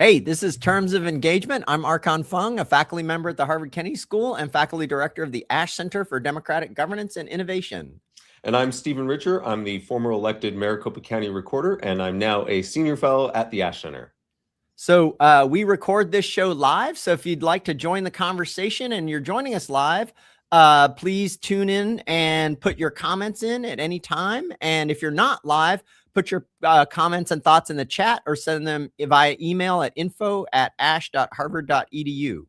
Hey, this is Terms of Engagement. I'm Archon Fung, a faculty member at the Harvard Kennedy School and faculty director of the Ash Center for Democratic Governance and Innovation. And I'm Stephen Richer. I'm the former elected Maricopa County Recorder, and I'm now a senior fellow at the Ash Center. So we record this show live. So if you'd like to join the conversation and you're joining us live, please tune in and put your comments in at any time. And if you're not live, put your comments and thoughts in the chat or send them via email at info@ash.harvard.edu.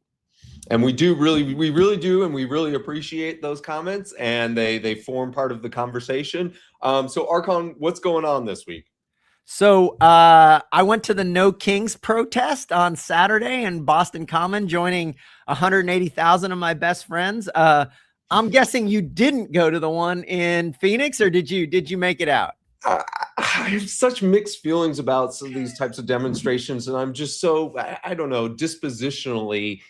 And we really do, and we really appreciate those comments, and they form part of the conversation. So Archon, what's going on this week? So I went to the No Kings protest on Saturday in Boston Common, joining 180,000 of my best friends. I'm guessing you didn't go to the one in Phoenix, or did you make it out? I have such mixed feelings about some of these types of demonstrations, and I'm just so, I don't know, dispositionally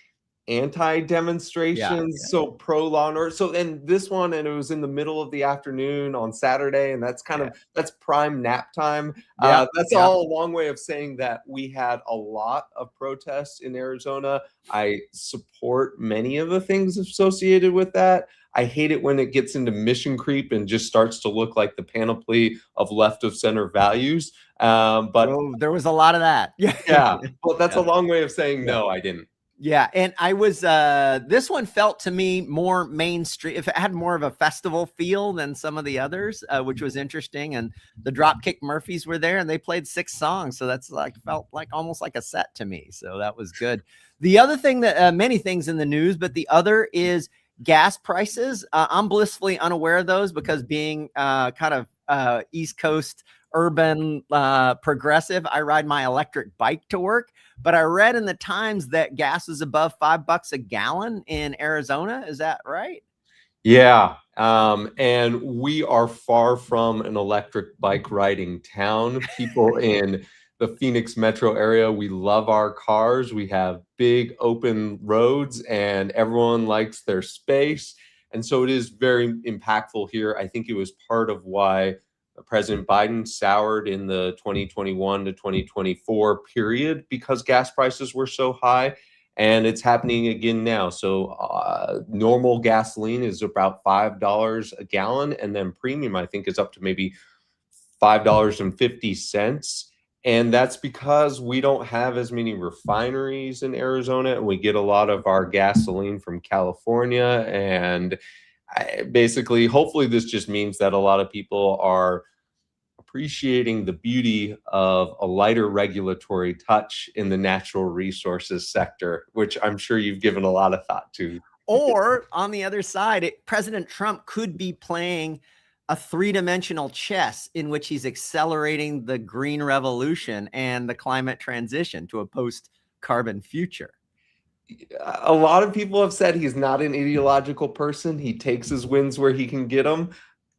anti-demonstrations, so pro law and order. So, and this one, and it was in the middle of the afternoon on Saturday, and that's kind of, that's prime nap time. That's all a long way of saying that we had a lot of protests in Arizona. I support many of the things associated with that. I hate it when it gets into mission creep and just starts to look like the panoply of left of center values. But there was a lot of that. Yeah, well, that's a long way of saying no, I didn't. Yeah, and I was, this one felt to me more mainstream. If it had more of a festival feel than some of the others, which was interesting. And the Dropkick Murphys were there and they played 6 songs. So that's like, felt like almost like a set to me. So that was good. The other thing that, many things in the news, but the other is gas prices. I'm blissfully unaware of those because being kind of East Coast urban progressive, I ride my electric bike to work. But I read in the Times that gas is above $5 a gallon in Arizona. Is that right? Yeah. And we are far from an electric bike riding town. People in the Phoenix metro area, we love our cars. We have big open roads and everyone likes their space. And so it is very impactful here. I think it was part of why President Biden soured in the 2021 to 2024 period because gas prices were so high, and it's happening again now. So normal gasoline is about $5 a gallon, and then premium, I think, is up to maybe $5.50. And that's because we don't have as many refineries in Arizona, and we get a lot of our gasoline from California. And basically, hopefully this just means that a lot of people are appreciating the beauty of a lighter regulatory touch in the natural resources sector, which I'm sure you've given a lot of thought to. Or on the other side, President Trump could be playing a 3-dimensional chess in which he's accelerating the green revolution and the climate transition to a post-carbon future. A lot of people have said he's not an ideological person. He takes his wins where he can get them,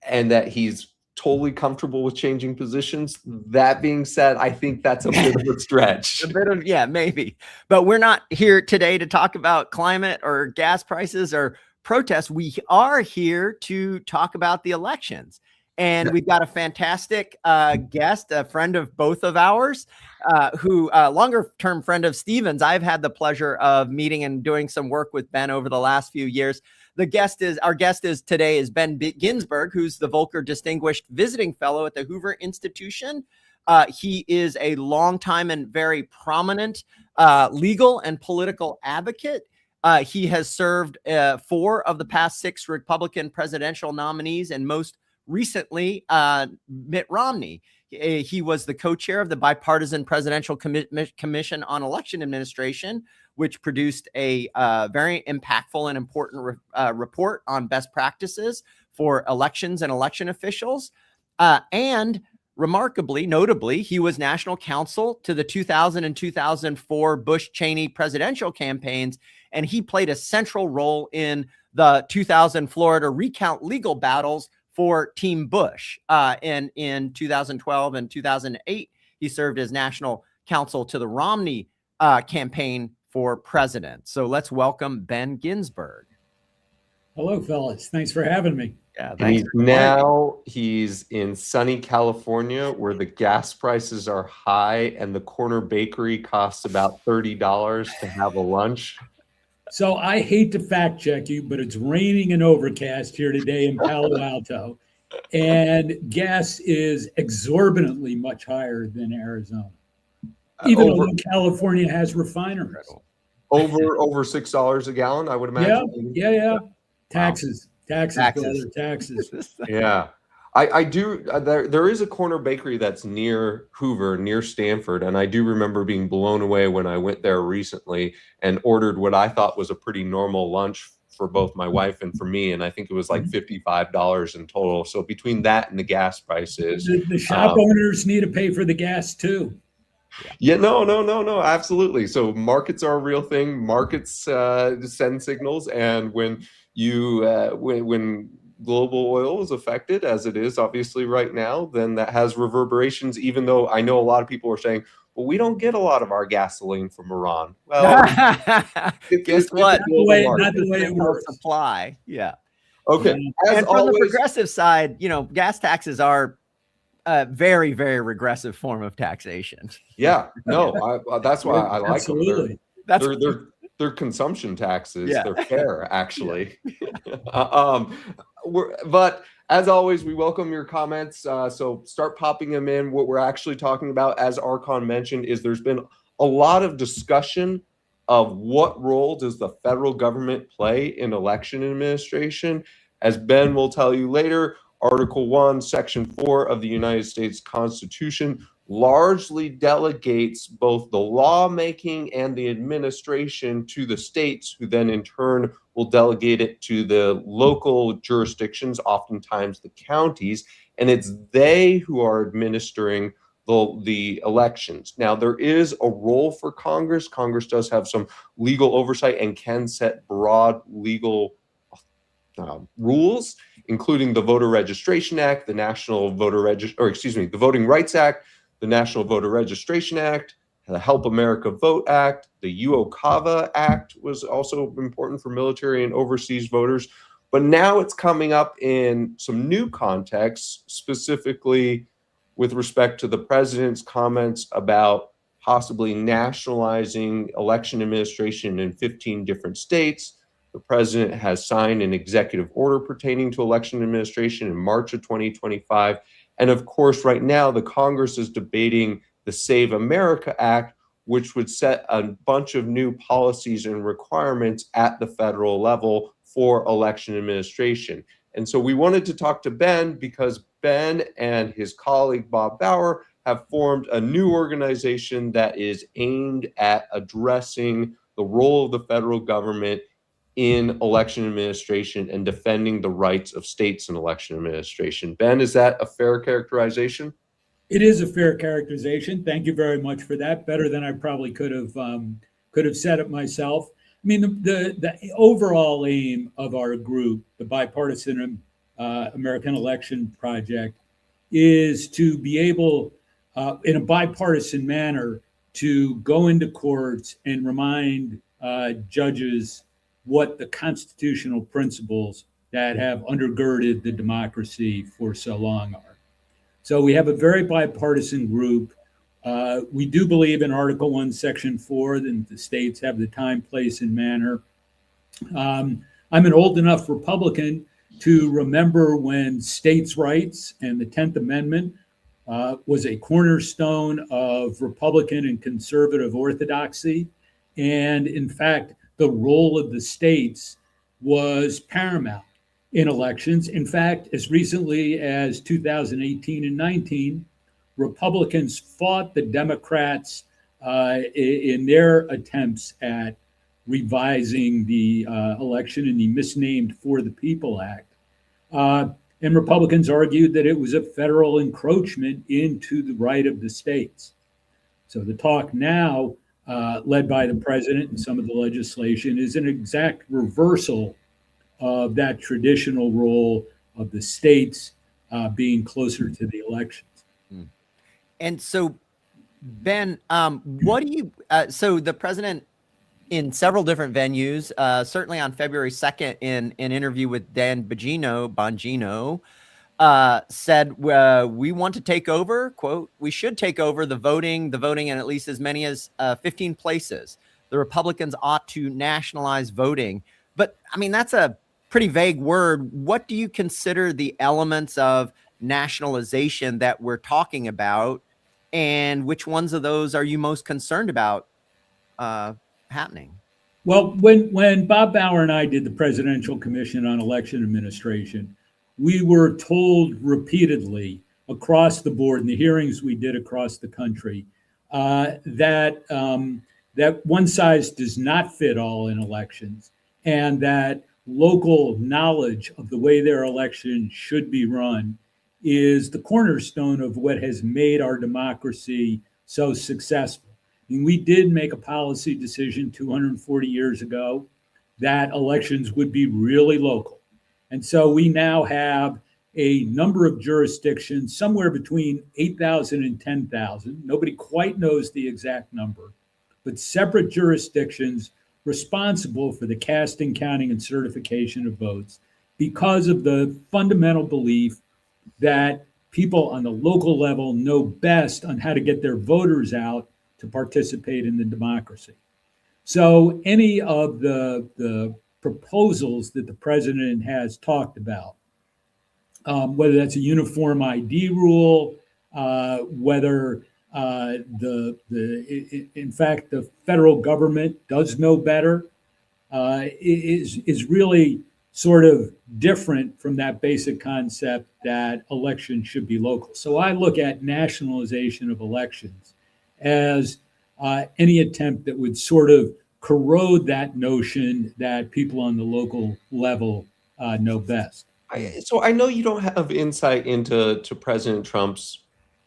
and that he's totally comfortable with changing positions. That being said, I think that's a bit of a stretch. A bit of, yeah, maybe. But we're not here today to talk about climate or gas prices or protests. We are here to talk about the elections. And we've got a fantastic guest, a friend of both of ours, who longer-term friend of Stephen's. I've had the pleasure of meeting and doing some work with Ben over the last few years. Our guest today is Ben Ginsberg, who's the Volcker Distinguished Visiting Fellow at the Hoover Institution. He is a longtime and very prominent legal and political advocate. He has served 4 of the past 6 Republican presidential nominees, and most recently, Mitt Romney. He was the co-chair of the Bipartisan Presidential Commission on Election Administration, which produced a very impactful and important report on best practices for elections and election officials. And remarkably, notably, he was national counsel to the 2000 and 2004 Bush-Cheney presidential campaigns, and he played a central role in the 2000 Florida recount legal battles for Team Bush. And in 2012 and 2008, he served as national counsel to the Romney campaign for president. So let's welcome Ben Ginsberg. Hello, fellas. Thanks for having me. Yeah, And thanks he's for joining. he's in sunny California where the gas prices are high and the corner bakery costs about $30 to have a lunch. So I hate to fact check you, but it's raining and overcast here today in Palo Alto, and gas is exorbitantly much higher than Arizona, even Over though California has refineries. Incredible. over $6 a gallon, I would imagine. Yeah. Wow. Taxes, brother, taxes. Yeah. I do. There is a corner bakery that's near Hoover, near Stanford, and I do remember being blown away when I went there recently and ordered what I thought was a pretty normal lunch for both my wife and for me, and I think it was like $55 in total. So between that and the gas prices, The shop owners need to pay for the gas too. yeah, no, absolutely. So markets are a real thing. Markets send signals, and when when global oil is affected, as it is obviously right now, then that has reverberations. Even though I know a lot of people are saying, "Well, we don't get a lot of our gasoline from Iran." Well, Guess what? Not the way it works. Supply. Yeah. Okay. Yeah. As And from always, the progressive side, gas taxes are a very, very regressive form of taxation. yeah, no, that's why I like Absolutely. them. They're consumption taxes. Yeah. They're fair, actually. But as always, we welcome your comments. So start popping them in. What we're actually talking about, as Archon mentioned, is there's been a lot of discussion of what role does the federal government play in election administration. As Ben will tell you later, Article 1, Section 4 of the United States Constitution largely delegates both the lawmaking and the administration to the states, who then in turn will delegate it to the local jurisdictions, oftentimes the counties, and it's they who are administering the elections. Now, there is a role for Congress. Congress does have some legal oversight and can set broad legal rules, including the Voter Registration Act, the the Voting Rights Act, the National Voter Registration Act, the Help America Vote Act, the UOCAVA Act was also important for military and overseas voters. But now it's coming up in some new contexts, specifically with respect to the president's comments about possibly nationalizing election administration in 15 different states. The president has signed an executive order pertaining to election administration in March of 2025. And of course, right now, the Congress is debating the Save America Act, which would set a bunch of new policies and requirements at the federal level for election administration. And so we wanted to talk to Ben because Ben and his colleague, Bob Bauer, have formed a new organization that is aimed at addressing the role of the federal government in election administration and defending the rights of states in election administration. Ben, is that a fair characterization? It is a fair characterization. Thank you very much for that. Better than I probably could have said it myself. I mean, the overall aim of our group, the Bipartisan American Election Project, is to be able, in a bipartisan manner, to go into courts and remind judges what the constitutional principles that have undergirded the democracy for so long are. So we have a very bipartisan group. We do believe in Article 1, Section 4, that the states have the time, place, and manner. I'm an old enough Republican to remember when states' rights and the 10th Amendment was a cornerstone of Republican and conservative orthodoxy. And in fact, the role of the states was paramount in elections. In fact, as recently as 2018 and 19, Republicans fought the Democrats in their attempts at revising the election in the misnamed For the People Act. And Republicans argued that it was a federal encroachment into the right of the states. So the talk now, led by the president and some of the legislation, is an exact reversal of that traditional role of the states being closer to the elections. And so, Ben, what do you? So the president in several different venues, certainly on February 2nd in an interview with Dan Bongino, said, we want to take over, quote, we should take over the voting in at least as many as 15 places. The Republicans ought to nationalize voting. But I mean, that's a pretty vague word. What do you consider the elements of nationalization that we're talking about? And which ones of those are you most concerned about happening? Well, when Bob Bauer and I did the Presidential Commission on Election Administration, we were told repeatedly across the board in the hearings we did across the country that one size does not fit all in elections, and that local knowledge of the way their election should be run is the cornerstone of what has made our democracy so successful. I mean, we did make a policy decision 240 years ago that elections would be really local. And so we now have a number of jurisdictions, somewhere between 8,000 and 10,000. Nobody quite knows the exact number, but separate jurisdictions responsible for the casting, counting, and certification of votes because of the fundamental belief that people on the local level know best on how to get their voters out to participate in the democracy. So any of the proposals that the president has talked about, whether that's a uniform ID rule, whether in fact the federal government does know better, is really sort of different from that basic concept that elections should be local. So I look at nationalization of elections as any attempt that would sort of corrode that notion that people on the local level know best. So I know you don't have insight into President Trump's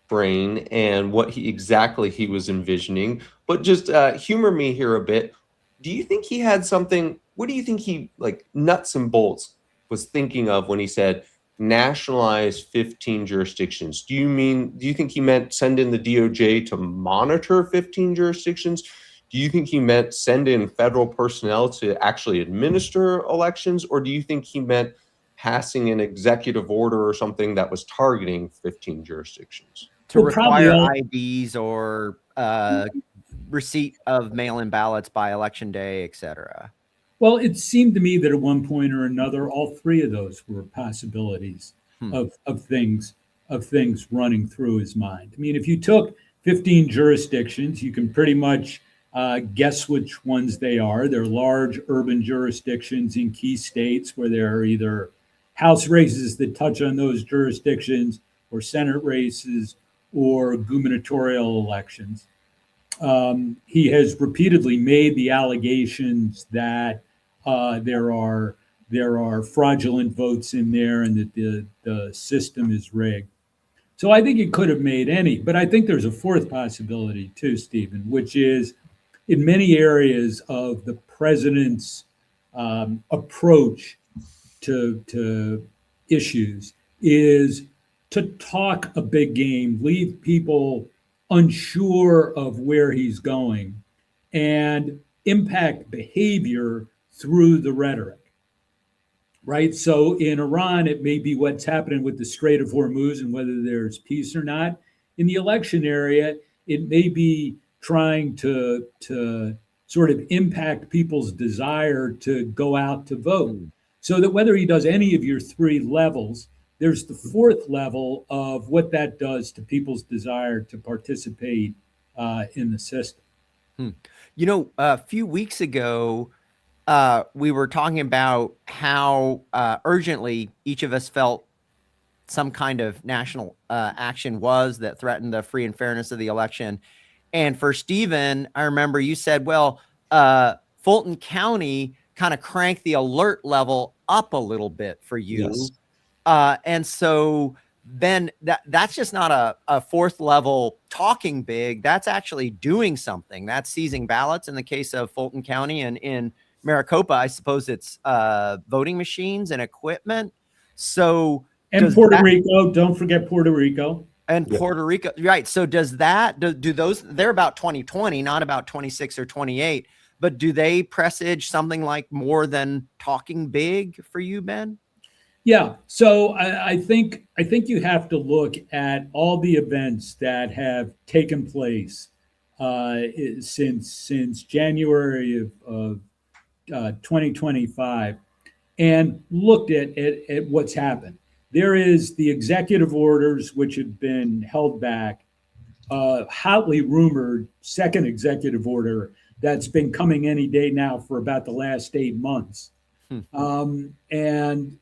brain and what exactly he was envisioning, but just humor me here a bit. Do you think he had something? What do you think he, like, nuts and bolts was thinking of when he said nationalize 15 jurisdictions? Do you think he meant send in the DOJ to monitor 15 jurisdictions? Do you think he meant send in federal personnel to actually administer elections? Or do you think he meant passing an executive order or something that was targeting 15 jurisdictions? To require IDs or receipt of mail-in ballots by election day, et cetera. Well, it seemed to me that at one point or another, all three of those were possibilities of things running through his mind. I mean, if you took 15 jurisdictions, you can pretty much guess which ones they are. They're large urban jurisdictions in key states where there are either House races that touch on those jurisdictions or Senate races or gubernatorial elections. He has repeatedly made the allegations that there are fraudulent votes in there and that the system is rigged. So I think he could have made any, but I think there's a fourth possibility too, Stephen, which is in many areas of the president's approach to issues is to talk a big game, leave people unsure of where he's going, and impact behavior through the rhetoric, right? So in Iran, it may be what's happening with the Strait of Hormuz and whether there's peace or not. In the election area, it may be trying to sort of impact people's desire to go out to vote. So that whether he does any of your three levels, there's the fourth level of what that does to people's desire to participate in the system. You know, a few weeks ago, we were talking about how urgently each of us felt some kind of national action was that threatened the free and fairness of the election. And for Stephen, I remember you said, well, Fulton County kind of cranked the alert level up a little bit for you. Yes. And so then that's just not a fourth level talking big. That's actually doing something. That's seizing ballots in the case of Fulton County, and in Maricopa, I suppose it's voting machines and equipment. So and Puerto Rico, don't forget Puerto Rico. And Puerto Rico, right. So does that, do those, they're about 2020, not about 26 or 28. but do they presage something like more than talking big for you, Ben? Yeah, so I think you have to look at all the events that have taken place since January of 2025, and looked at what's happened. There is the executive orders which have been held back, hotly rumored second executive order that's been coming any day now for about the last 8 months, and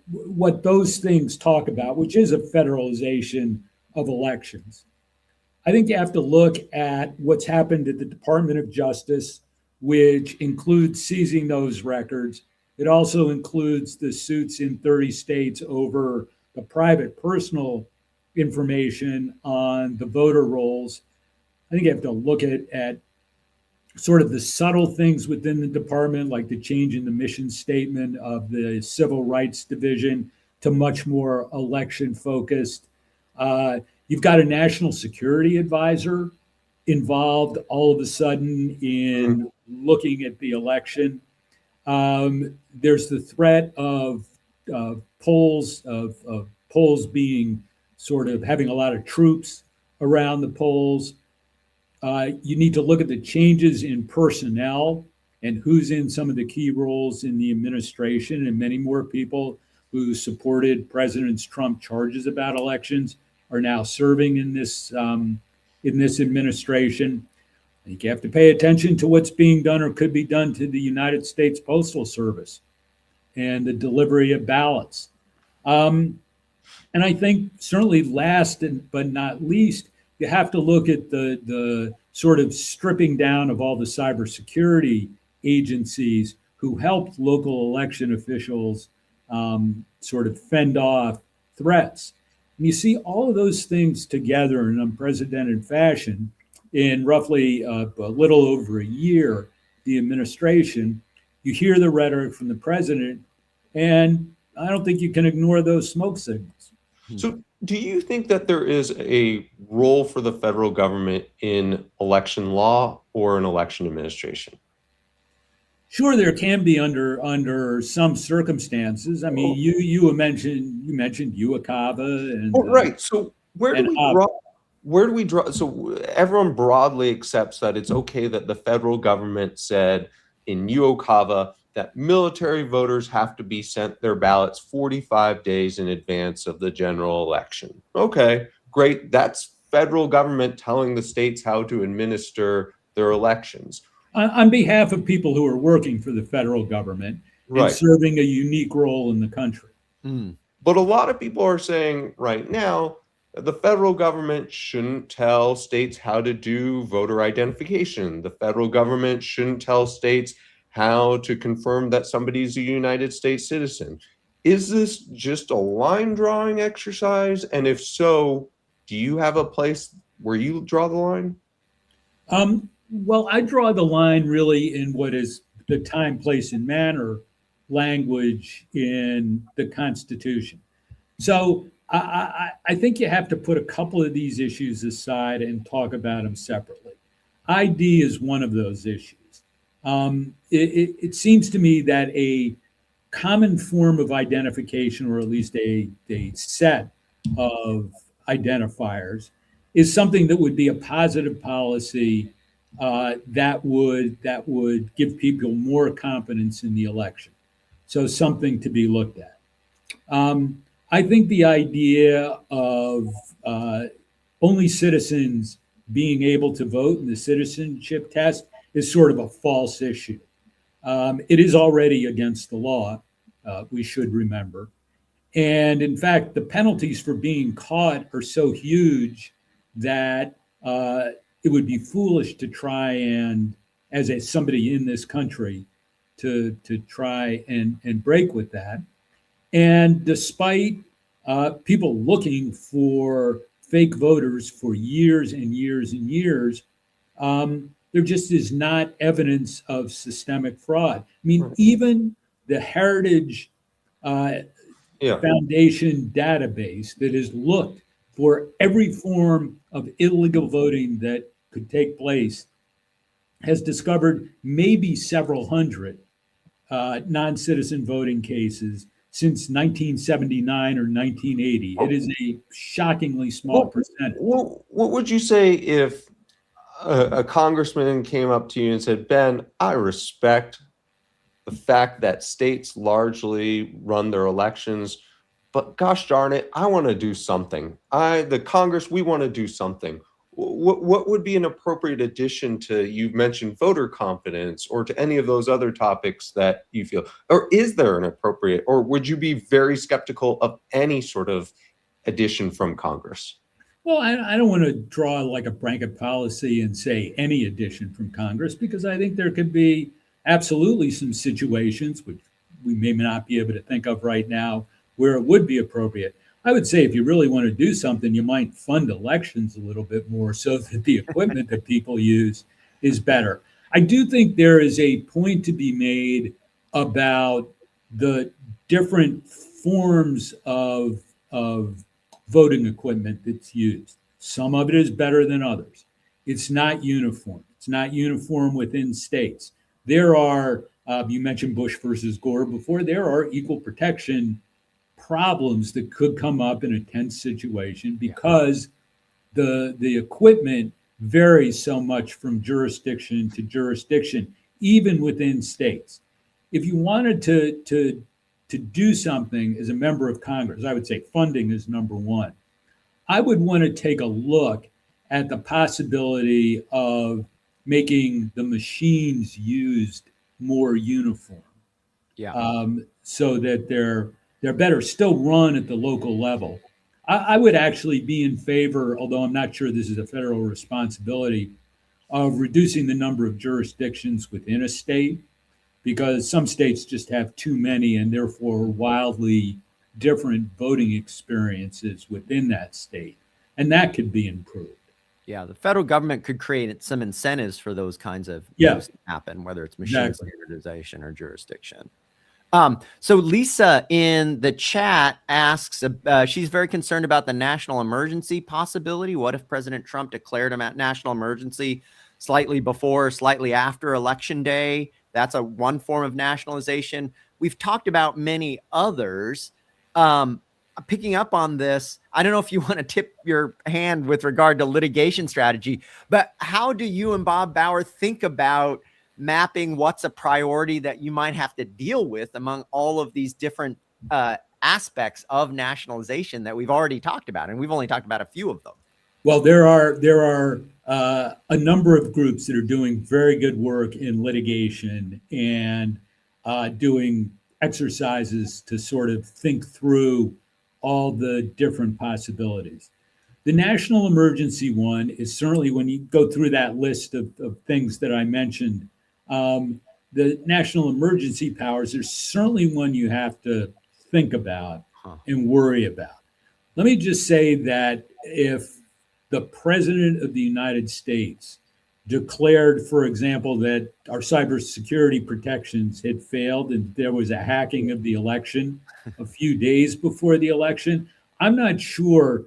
what those things talk about, which is a federalization of elections. I think you have to look at what's happened at the Department of Justice, which includes seizing those records. It also includes the suits in 30 states over the private personal information on the voter rolls. I think you have to look at sort of the subtle things within the department, like the change in the mission statement of the Civil Rights Division to much more election focused. You've got a national security advisor involved all of a sudden in looking at the election. There's the threat of polls being sort of having a lot of troops around the polls. You need to look at the changes in personnel and who's in some of the key roles in the administration, and many more people who supported President Trump charges about elections are now serving in this administration. I think you have to pay attention to what's being done or could be done to the United States Postal Service and the delivery of ballots. And I think certainly last but not least, you have to look at the sort of stripping down of all the cybersecurity agencies who helped local election officials sort of fend off threats. And you see all of those things together in an unprecedented fashion in roughly a little over a year, the administration. You hear the rhetoric from the president, and I don't think you can ignore those smoke signals. So do you think that there is a role for the federal government in election law or in election administration? Sure, there can be under some circumstances. I mean, you mentioned UACAVA and right. So where do we draw? So everyone broadly accepts that it's okay that the federal government said in UOCAVA that military voters have to be sent their ballots 45 days in advance of the general election. Okay, great. That's federal government telling the states how to administer their elections. On behalf of people who are working for the federal government and serving a unique role in the country. But a lot of people are saying right now that the federal government shouldn't tell states how to do voter identification. The federal government shouldn't tell states how to confirm that somebody's a United States citizen. Is this just a line drawing exercise? And if so, do you have a place where you draw the line? Well, I draw the line really in what is the time, place, and manner language in the Constitution. So I think you have to put a couple of these issues aside and talk about them separately. ID is one of those issues. It seems to me that a common form of identification, or at least a set of identifiers, is something that would be a positive policy that would give people more confidence in the election. So something to be looked at. I think the idea of only citizens being able to vote in the citizenship test is sort of a false issue. It is already against the law, we should remember. And in fact, the penalties for being caught are so huge that it would be foolish to try and, as somebody in this country, to try and break with that. And despite people looking for fake voters for years and years and years, there just is not evidence of systemic fraud. I mean, even the Heritage Foundation database that has looked for every form of illegal voting that could take place has discovered maybe several hundred non-citizen voting cases since 1979 or 1980. It is a shockingly small percentage. What would you say if a congressman came up to you and said, Ben, I respect the fact that states largely run their elections, but gosh darn it, I want to do something. The Congress, we want to do something. What would be an appropriate addition to, you've mentioned voter confidence, or to any of those other topics that you feel, or is there an appropriate, or would you be very skeptical of any sort of addition from Congress? Well, I don't want to draw like a blanket policy and say any addition from Congress, because I think there could be absolutely some situations, which we may not be able to think of right now, where it would be appropriate. I would say if you really want to do something, you might fund elections a little bit more so that the equipment that people use is better. I do think there is a point to be made about the different forms of voting equipment that's used. Some of it is better than others. It's not uniform. It's not uniform within states. There are, you mentioned Bush versus Gore before, there are equal protection problems that could come up in a tense situation because the equipment varies so much from jurisdiction to jurisdiction, even within states. If you wanted to do something as a member of Congress, I would say funding is number one. I would want to take a look at the possibility of making the machines used more uniform. So that they're better, still run at the local level. I would actually be in favor, although I'm not sure this is a federal responsibility, of reducing the number of jurisdictions within a state, because some states just have too many and therefore wildly different voting experiences within that state. And that could be improved. Yeah, the federal government could create some incentives for those kinds of things to happen, whether it's machine standardization or jurisdiction. So Lisa in the chat asks, she's very concerned about the national emergency possibility. What if President Trump declared a national emergency slightly before, slightly after Election Day? That's one form of nationalization. We've talked about many others. Picking up on this, I don't know if you want to tip your hand with regard to litigation strategy, but how do you and Bob Bauer think about mapping what's a priority that you might have to deal with among all of these different aspects of nationalization that we've already talked about? And we've only talked about a few of them. Well, there are a number of groups that are doing very good work in litigation and doing exercises to sort of think through all the different possibilities. The national emergency one is certainly, when you go through that list of things that I mentioned, the national emergency powers are certainly one you have to think about and worry about. Let me just say that if the President of the United States declared, for example, that our cybersecurity protections had failed and there was a hacking of the election a few days before the election, I'm not sure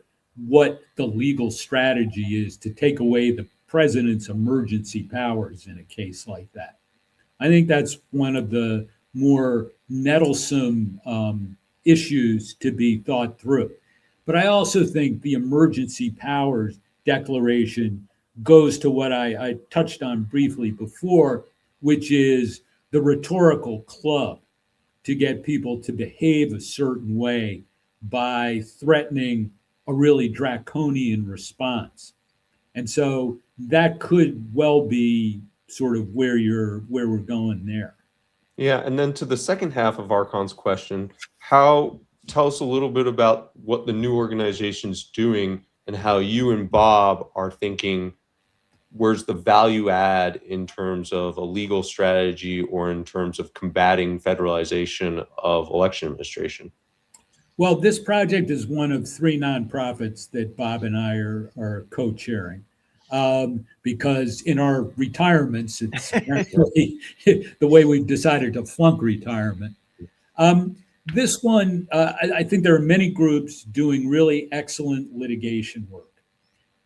what the legal strategy is to take away the president's emergency powers in a case like that. I think that's one of the more nettlesome issues to be thought through. But I also think the emergency powers declaration goes to what I touched on briefly before, which is the rhetorical club to get people to behave a certain way by threatening a really draconian response. And so that could well be sort of where we're going there. Yeah, and then to the second half of Archon's question, tell us a little bit about what the new organization's doing and how you and Bob are thinking, where's the value add in terms of a legal strategy or in terms of combating federalization of election administration? Well, this project is one of 3 nonprofits that Bob and I are co-chairing. Because in our retirements, it's really the way we've decided to flunk retirement. This one, I think there are many groups doing really excellent litigation work.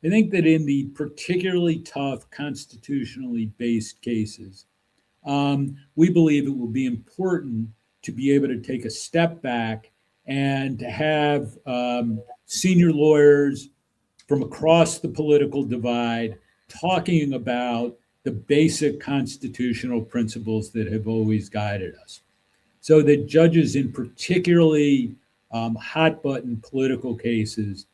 I think that in the particularly tough constitutionally based cases, we believe it will be important to be able to take a step back and to have senior lawyers from across the political divide talking about the basic constitutional principles that have always guided us. So that judges in particularly hot button political cases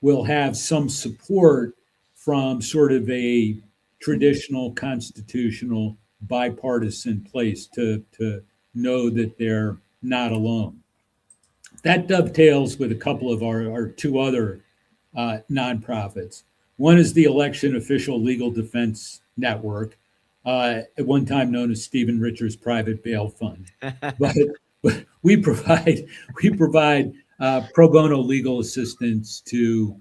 will have some support from sort of a traditional constitutional bipartisan place to know that they're not alone. That dovetails with a couple of our two other nonprofits. One is the Election Official Legal Defense Network, at one time known as Stephen Richards Private Bail Fund. But we provide pro bono legal assistance to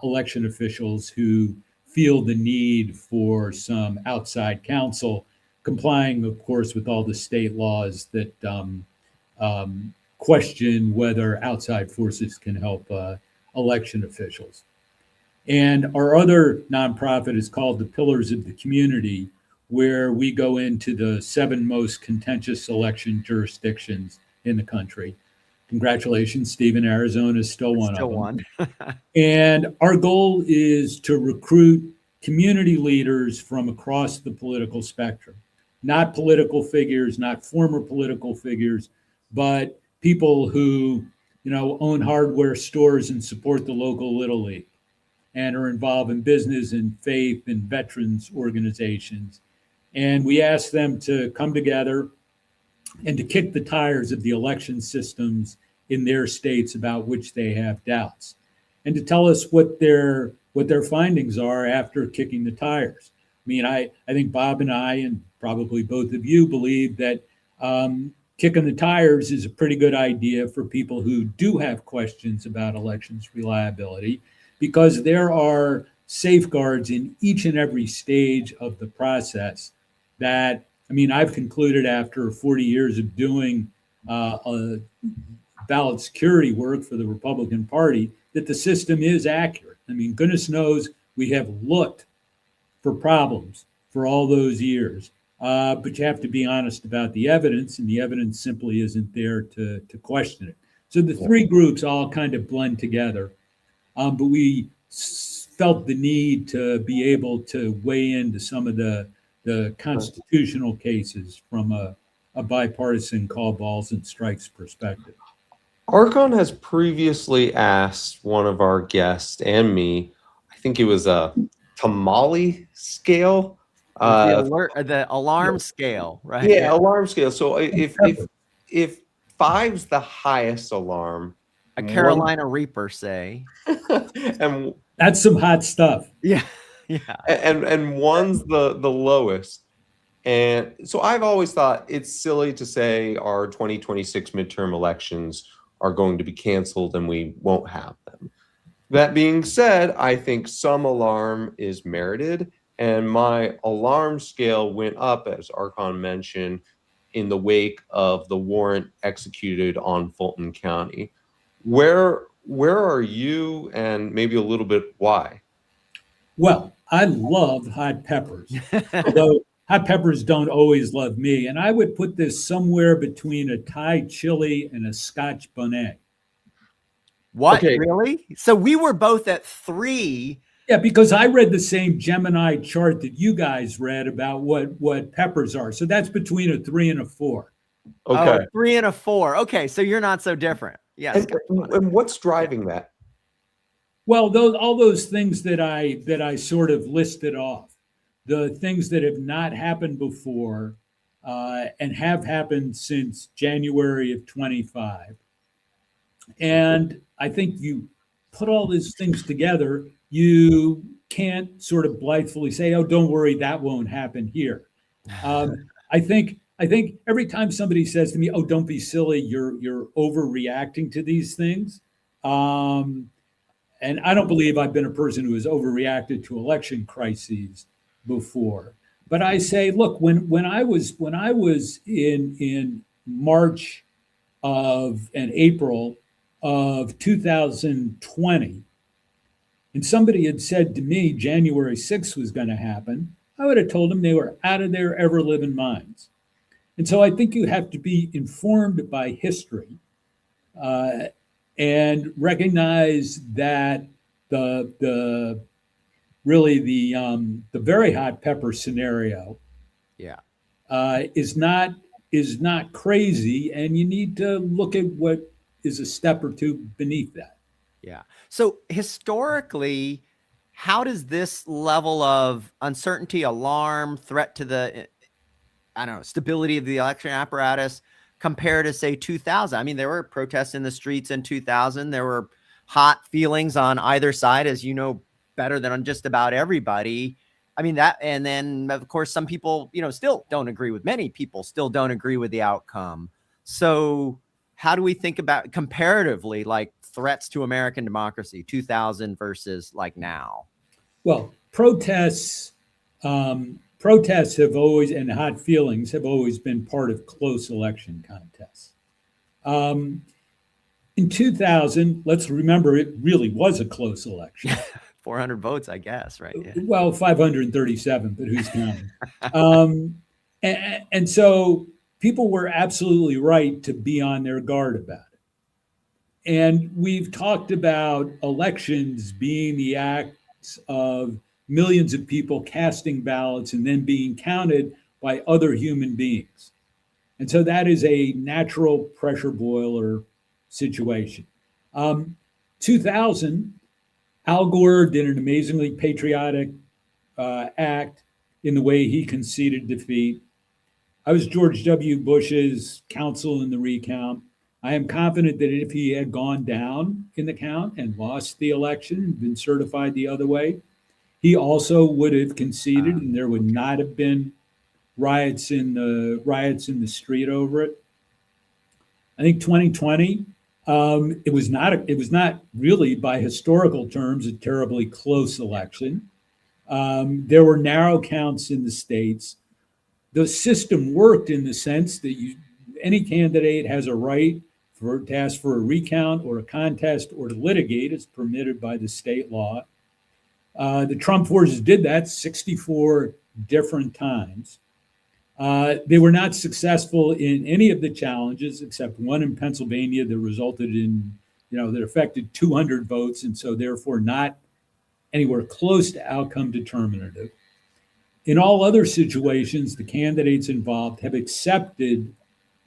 election officials who feel the need for some outside counsel, complying, of course, with all the state laws that question whether outside forces can help election officials. And our other nonprofit is called the Pillars of the Community, where we go into the 7 most contentious election jurisdictions in the country. Congratulations, Stephen. Arizona is still one of them. And our goal is to recruit community leaders from across the political spectrum, not political figures, not former political figures, but people who, own hardware stores and support the local Little League and are involved in business and faith and veterans organizations. And we ask them to come together and to kick the tires of the election systems in their states about which they have doubts, and to tell us what their findings are after kicking the tires. I mean, I think Bob and I, and probably both of you, believe that kicking the tires is a pretty good idea for people who do have questions about elections reliability, because there are safeguards in each and every stage of the process that, I've concluded after 40 years of doing ballot security work for the Republican Party that the system is accurate. Goodness knows we have looked for problems for all those years, but you have to be honest about the evidence, and the evidence simply isn't there to question it. So the three groups all kind of blend together, but we felt the need to be able to weigh into some of the constitutional cases from a bipartisan call balls and strikes perspective. Archon has previously asked one of our guests and me, I think it was a tamale scale. The alarm scale, right? Yeah, alarm scale. So if 5's the highest alarm, a Carolina Reaper, say, and that's some hot stuff. Yeah. And 1's the lowest. And so I've always thought it's silly to say our 2026 midterm elections are going to be canceled and we won't have them. That being said, I think some alarm is merited, and my alarm scale went up, as Archon mentioned, in the wake of the warrant executed on Fulton County. Where are you, and maybe a little bit why? Well, I love hot peppers, although hot peppers don't always love me. And I would put this somewhere between a Thai chili and a Scotch bonnet. What? Okay. Really? So we were both at 3. Yeah, because I read the same Gemini chart that you guys read about what peppers are. So that's between a 3 and a 4. Okay. 3 and a 4. Okay, so you're not so different. Yes. And what's driving that? Well, all those things that I sort of listed off, the things that have not happened before and have happened since January of 25. And I think you put all these things together, you can't sort of blithely say, oh, don't worry, that won't happen here. I think every time somebody says to me, oh, don't be silly, you're overreacting to these things. And I don't believe I've been a person who has overreacted to election crises before. But I say, look, when I was in March and April of 2020, and somebody had said to me January 6th was going to happen, I would have told them they were out of their ever-living minds. And so I think you have to be informed by history and recognize that the very hot pepper scenario is not crazy, and you need to look at what is a step or two beneath that. Yeah. So historically, how does this level of uncertainty, alarm, threat to the, I don't know, stability of the election apparatus compare to, say, 2000? I mean, there were protests in the streets in 2000. There were hot feelings on either side, as you know better than on just about everybody. I mean, that, and then of course, some people, still don't agree with, many people still don't agree with the outcome. So how do we think about comparatively, like, threats to American democracy, 2000 versus like now? Well, protests have always, and hot feelings have always been part of close election contests. In 2000, let's remember, it really was a close election. 400 votes, I guess, right? Yeah. Well, 537, but who's counting? And so people were absolutely right to be on their guard about it. And we've talked about elections being the acts of millions of people casting ballots and then being counted by other human beings. And so that is a natural pressure boiler situation. 2000, Al Gore did an amazingly patriotic act in the way he conceded defeat. I was George W. Bush's counsel in the recount. I am confident that if he had gone down in the count and lost the election and been certified the other way, he also would have conceded, and there would not have been riots in the street over it. I think 2020, it was not really, by historical terms, a terribly close election. There were narrow counts in the states. The system worked in the sense that any candidate has a right to ask for a recount or a contest or to litigate as permitted by the state law. The Trump forces did that 64 different times. They were not successful in any of the challenges except one in Pennsylvania that resulted in, that affected 200 votes, and so therefore not anywhere close to outcome determinative. In all other situations, the candidates involved have accepted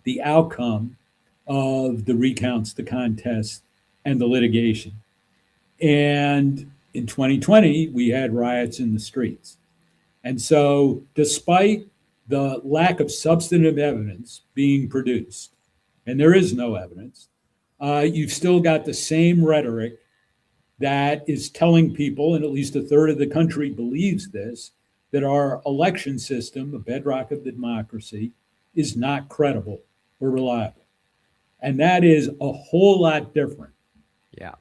the outcome of the recounts, the contests, and the litigation. And in 2020, we had riots in the streets. And so despite the lack of substantive evidence being produced, and there is no evidence, you've still got the same rhetoric that is telling people, and at least a third of the country believes this, that our election system, a bedrock of the democracy, is not credible or reliable. And that is a whole lot different. Yeah.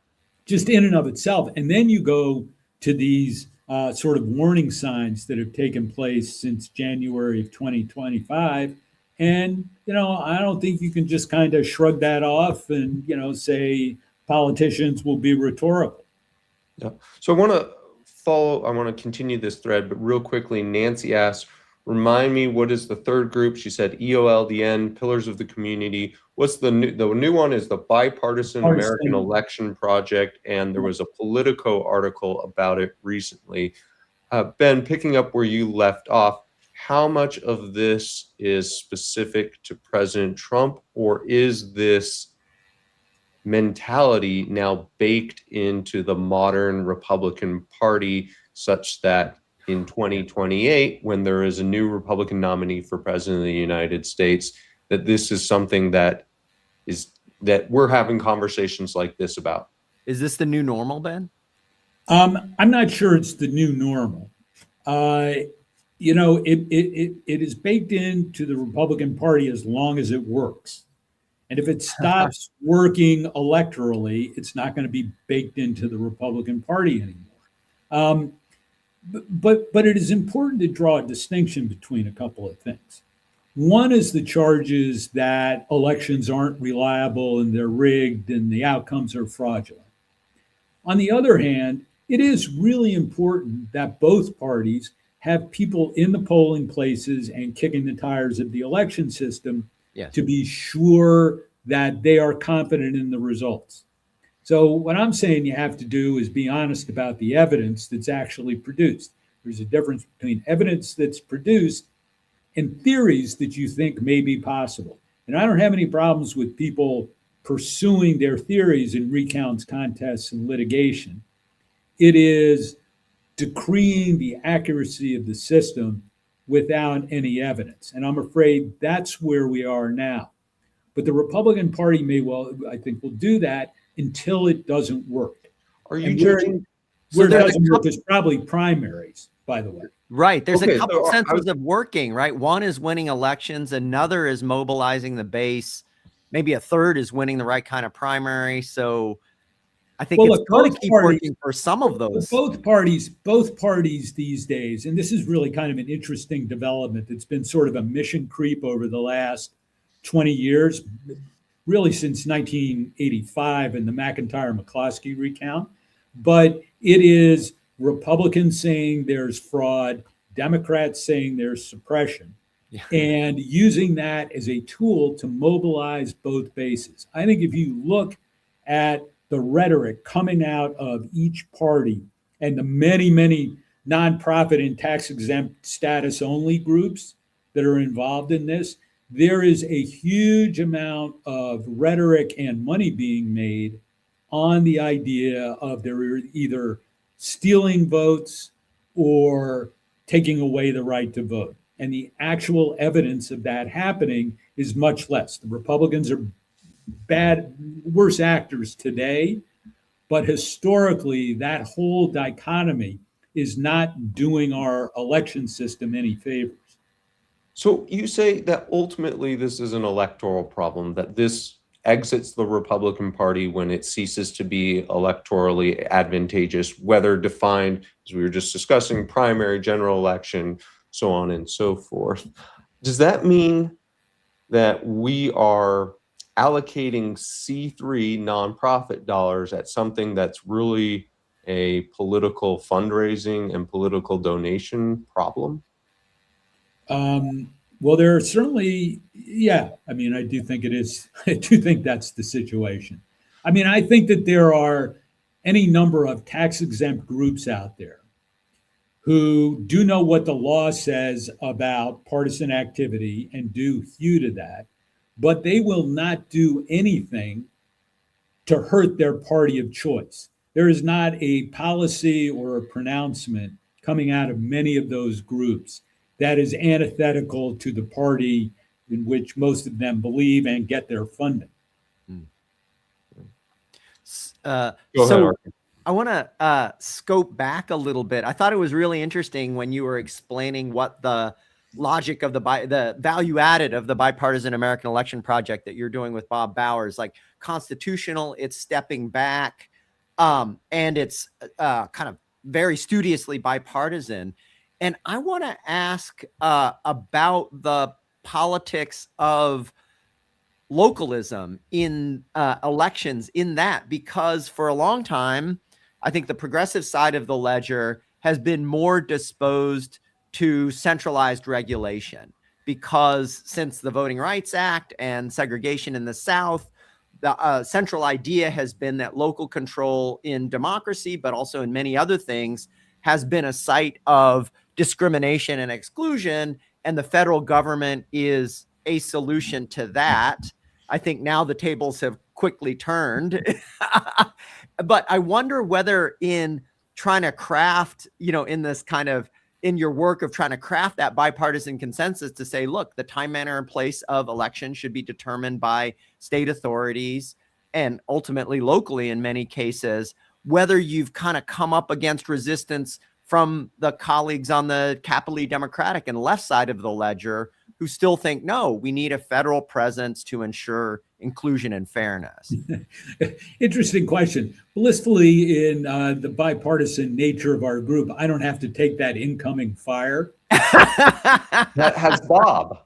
Just in and of itself. And then you go to these sort of warning signs that have taken place since January of 2025. And, I don't think you can just kind of shrug that off and, say politicians will be rhetorical. Yeah. So I want to continue this thread, but real quickly, Nancy asked, remind me, what is the third group? She said EOLDN, Pillars of the Community. What's the new one is the Bipartisan American Election Project, and there was a Politico article about it recently. Ben, picking up where you left off, how much of this is specific to President Trump, or is this mentality now baked into the modern Republican Party such that in 2028, when there is a new Republican nominee for president of the United States, that this is something that we're having conversations like this about? Is this the new normal, Ben? I'm not sure it's the new normal. It is baked into the Republican Party as long as it works. And if it stops working electorally, it's not going to be baked into the Republican Party anymore. But it is important to draw a distinction between a couple of things. One is the charges that elections aren't reliable and they're rigged and the outcomes are fraudulent. On the other hand, it is really important that both parties have people in the polling places and kicking the tires of the election system to be sure that they are confident in the results. So what I'm saying you have to do is be honest about the evidence that's actually produced. There's a difference between evidence that's produced and theories that you think may be possible. And I don't have any problems with people pursuing their theories in recounts, contests, and litigation. It is decreeing the accuracy of the system without any evidence. And I'm afraid that's where we are now. But the Republican Party may well, I think, will do that until it doesn't work. Are you judging? Where it doesn't work is probably primaries, by the way. Right. There's a couple senses of working, right? One is winning elections. Another is mobilizing the base. Maybe a third is winning the right kind of primary. So I think it's going to keep working for some of those. Both parties these days, and this is really kind of an interesting development that's been sort of a mission creep over the last 20 years, really since 1985 and the McIntyre-McCloskey recount. But it is Republicans saying there's fraud, Democrats saying there's suppression, and using that as a tool to mobilize both bases. I think if you look at the rhetoric coming out of each party and the many, many nonprofit and tax-exempt status-only groups that are involved in this, there is a huge amount of rhetoric and money being made on the idea of they're either stealing votes or taking away the right to vote. And the actual evidence of that happening is much less. The Republicans are worse actors today, but historically, that whole dichotomy is not doing our election system any favors. So you say that ultimately this is an electoral problem, that this exits the Republican Party when it ceases to be electorally advantageous, whether defined, as we were just discussing, primary, general election, so on and so forth. Does that mean that we are allocating C3 nonprofit dollars at something that's really a political fundraising and political donation problem? Well, there are certainly, I mean, I do think it is. I do think that's the situation. I mean, I think that there are any number of tax-exempt groups out there who do know what the law says about partisan activity and do hew to that, but they will not do anything to hurt their party of choice. There is not a policy or a pronouncement coming out of many of those groups that is antithetical to the party in which most of them believe and get their funding. So I want to scope back a little bit. I thought it was really interesting when you were explaining what the logic of the value added of the Bipartisan American Election Project that you're doing with Bob Bauer is like constitutional, it's stepping back, and it's kind of very studiously bipartisan. And I want to ask about the politics of localism in elections in that, because for a long time, I think the progressive side of the ledger has been more disposed to centralized regulation, because since the Voting Rights Act and segregation in the South, the central idea has been that local control in democracy, but also in many other things, has been a site of discrimination and exclusion, and the federal government is a solution to that. I think now the tables have quickly turned. But I wonder whether in trying to craft, in this kind of, in your work of trying to craft that bipartisan consensus to say, look, the time, manner, and place of election should be determined by state authorities and ultimately locally in many cases, whether you've kind of come up against resistance from the colleagues on the capitally Democratic and left side of the ledger who still think, no, we need a federal presence to ensure inclusion and fairness. Interesting question. Blissfully, in the bipartisan nature of our group, I don't have to take that incoming fire. That has Bob.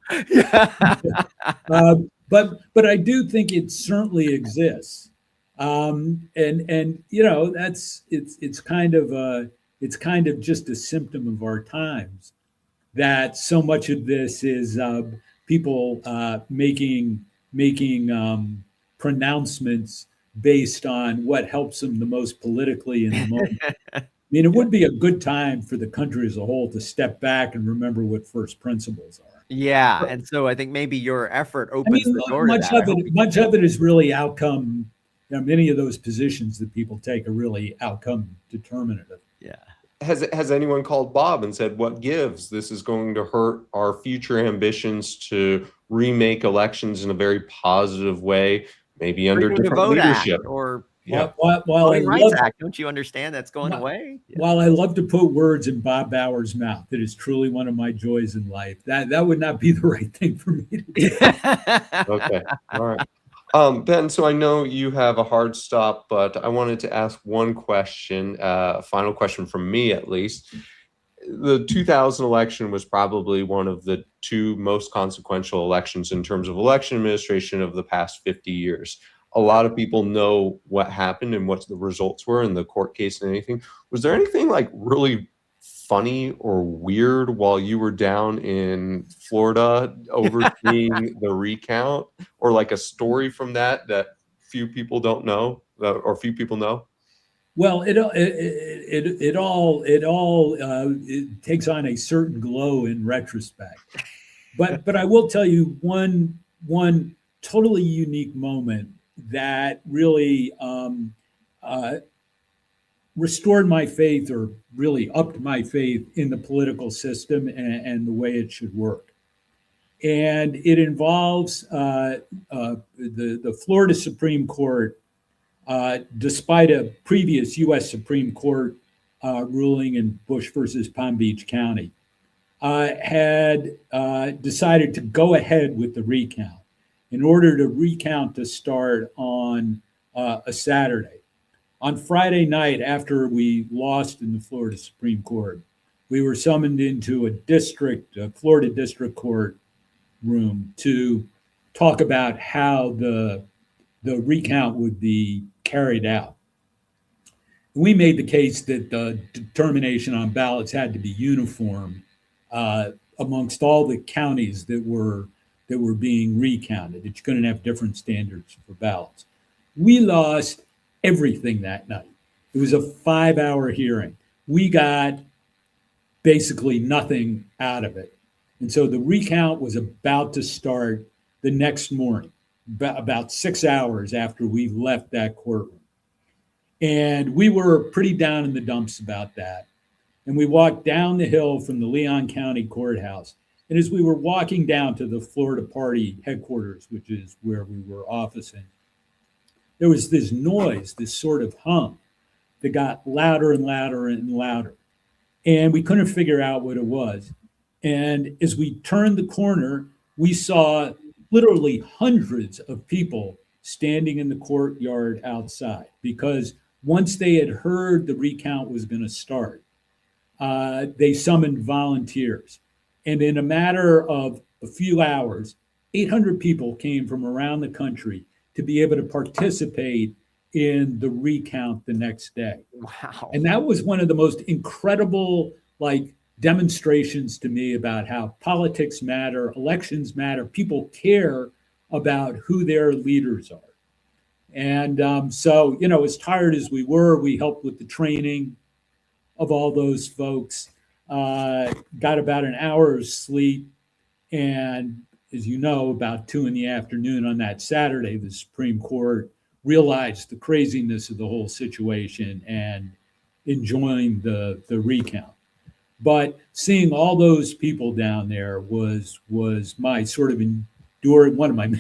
But I do think it certainly exists. And it's kind of just a symptom of our times that so much of this is people making pronouncements based on what helps them the most politically in the moment. I mean, it would be a good time for the country as a whole to step back and remember what first principles are. Yeah, and so I think maybe your effort opens the door to that. Much of it is really outcome. Many of those positions that people take are really outcome determinative. Yeah. Has anyone called Bob and said, what gives? This is going to hurt our future ambitions to remake elections in a very positive way, maybe under different leadership. Or while I Rights Act, don't you understand that's going away? Yeah. While I love to put words in Bob Bauer's mouth, it is truly one of my joys in life. That would not be the right thing for me to do. Okay, all right. Ben, so I know you have a hard stop, but I wanted to ask one question, a final question from me at least. The 2000 election was probably one of the two most consequential elections in terms of election administration of the past 50 years. A lot of people know what happened and what the results were in the court case and anything. Was there anything like really funny or weird while you were down in Florida overseeing the recount, or like a story from that few people don't know, or few people know? Well, it takes on a certain glow in retrospect, but I will tell you one totally unique moment that really restored my faith, or really upped my faith in the political system and the way it should work. And it involves the Florida Supreme Court, despite a previous U.S. Supreme Court ruling in Bush versus Palm Beach County, had decided to go ahead with the recount in order to recount to start on a Saturday. On Friday night, after we lost in the Florida Supreme Court, we were summoned into a Florida District Court room to talk about how the recount would be carried out. We made the case that the determination on ballots had to be uniform amongst all the counties that were being recounted, that you couldn't have different standards for ballots. We lost everything that night. It was a 5-hour hearing. We got basically nothing out of it. And so the recount was about to start the next morning, about 6 hours after we left that courtroom. And we were pretty down in the dumps about that. And we walked down the hill from the Leon County Courthouse. And as we were walking down to the Florida Party headquarters, which is where we were officing, there was this noise, this sort of hum that got louder and louder and louder. And we couldn't figure out what it was. And as we turned the corner, we saw literally hundreds of people standing in the courtyard outside, because once they had heard the recount was going to start, they summoned volunteers. And in a matter of a few hours, 800 people came from around the country to be able to participate in the recount the next day. Wow. And that was one of the most incredible, demonstrations to me about how politics matter, elections matter, people care about who their leaders are. And so, as tired as we were, we helped with the training of all those folks, got about an hour of sleep. And as you know, about 2 p.m. on that Saturday, the Supreme Court realized the craziness of the whole situation and enjoying the recount. But seeing all those people down there was my sort of one of my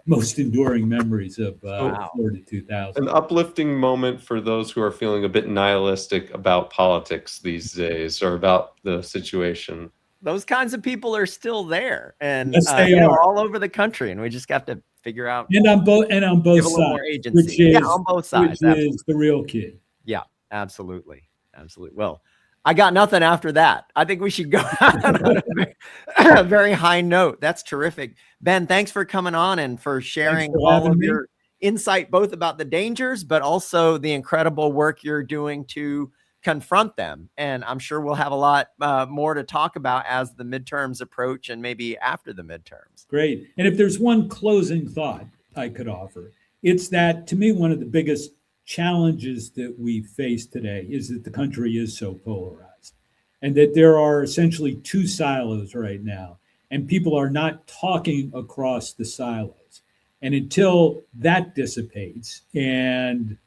most enduring memories of Florida 2000. An uplifting moment for those who are feeling a bit nihilistic about politics these days, or about the situation. Those kinds of people are still there, and yes, they are all over the country, and we just have to figure out. And on both sides, which is on both sides, is the real key. Yeah, absolutely. Well, I got nothing after that. I think we should go on a very high note. That's terrific. Ben, thanks for coming on and for sharing all of your insight both about the dangers, but also the incredible work you're doing to confront them. And I'm sure we'll have a lot more to talk about as the midterms approach and maybe after the midterms. Great. And if there's one closing thought I could offer, it's that, to me, one of the biggest challenges that we face today is that the country is so polarized, and that there are essentially two silos right now, and people are not talking across the silos. And until that dissipates and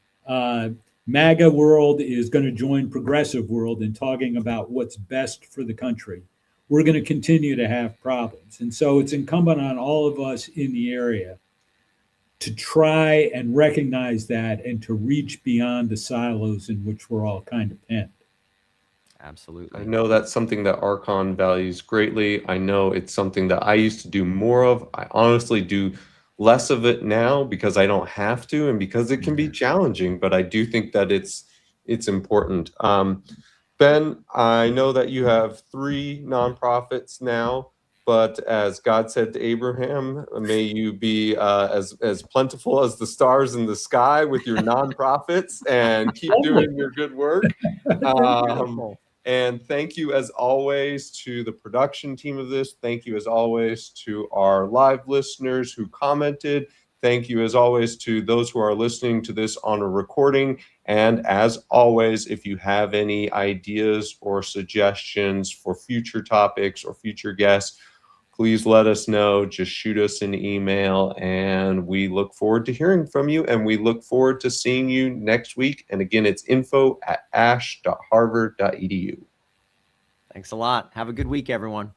MAGA world is going to join progressive world in talking about what's best for the country, we're going to continue to have problems. And so it's incumbent on all of us in the area to try and recognize that and to reach beyond the silos in which we're all kind of penned. Absolutely. I know that's something that Archon values greatly. I know it's something that I used to do more of. I honestly do less of it now because I don't have to and because it can be challenging, but I do think that it's important. Ben, I know that you have 3 nonprofits now, but as God said to Abraham, may you be as plentiful as the stars in the sky with your nonprofits and keep doing your good work. And thank you as always to the production team of this. Thank you as always to our live listeners who commented. Thank you as always to those who are listening to this on a recording. And as always, if you have any ideas or suggestions for future topics or future guests, please let us know. Just shoot us an email, and we look forward to hearing from you, and we look forward to seeing you next week. And again, it's info@ash.harvard.edu. Thanks a lot. Have a good week, everyone.